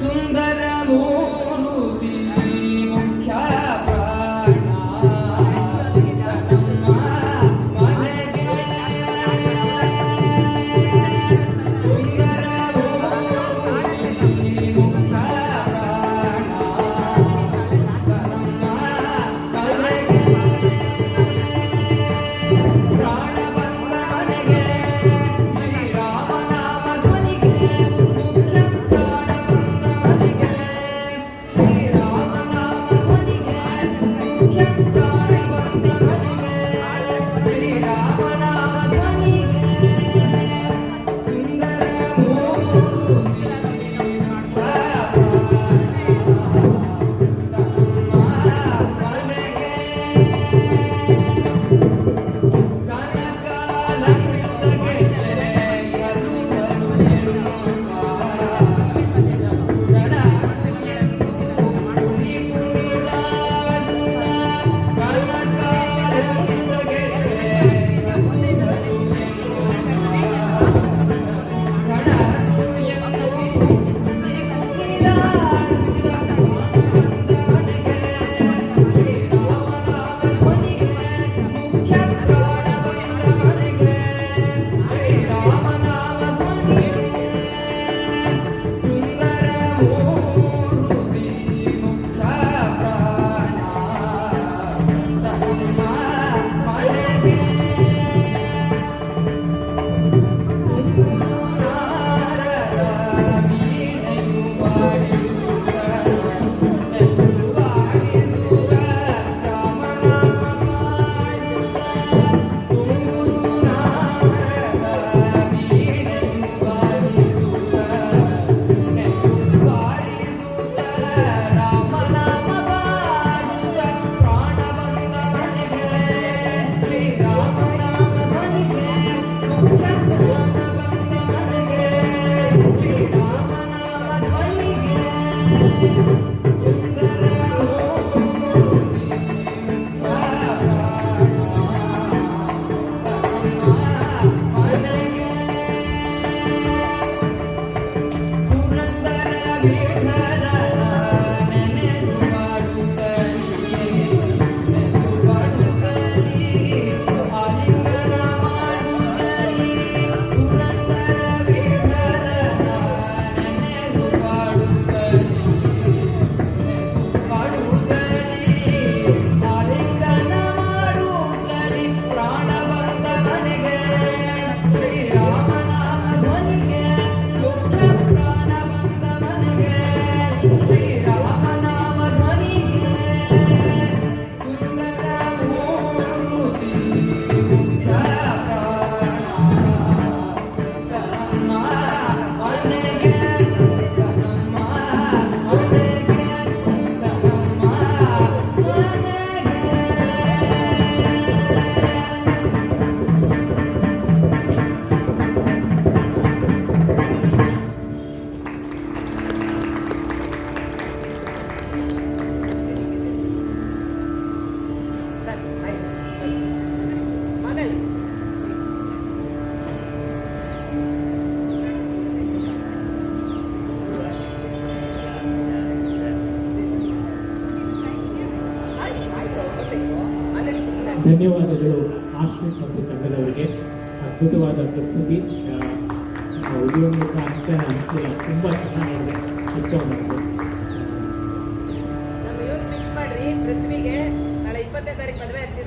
ಸುಂದರ ಮೂರುತಿ ಮುಖ್ಯ ಪ್ರಾಣ ಮನೆಗೆ ಸುಂದರ ಮೂರುತಿ ಮುಖ್ಯ ಪ್ರಾಣ ಬಂದ ಮನೆಗೆ ಶ್ರೀರಾಮನಾಮ ಧ್ವನಿಗೆ ಮುಖ್ಯ ಪ್ರಾಣ ಬಂದ ಮನೆಗೆ ಶ್ರೀರಾಮನಾಮ ಧ್ವನಿಗೆ ಮುಖ್ಯ ಪ್ರಾಣ ಬಂದ ಮನೆಗೆ ಶ್ರೀರಾಮನಾಮ ಧ್ವನಿಗೆ ಸುಂದರ ಮೂರುತಿ ಧನ್ಯವಾದಗಳು ಆಶ್ರಿತ್ ಮತ್ತು ತಂಡದವರಿಗೆ. ಅದ್ಭುತವಾದ ಪ್ರಸ್ತುತಿ. ಉದ್ಯೋಗ ಅಂತ ಅನಿಸ್ಲಿಲ್ಲ, ತುಂಬ ಚೆನ್ನಾಗಿದೆ. ಚಿಕ್ಕವನಾಗ ನಮ್ಮ ಇವ್ರು ವಿಶ್ ಮಾಡ್ರಿ, ಪೃಥ್ವಿಗೆ ನಾಳೆ 20ನೇ ತಾರೀಕು ಮದುವೆ ಆಗ್ತಿದೆ.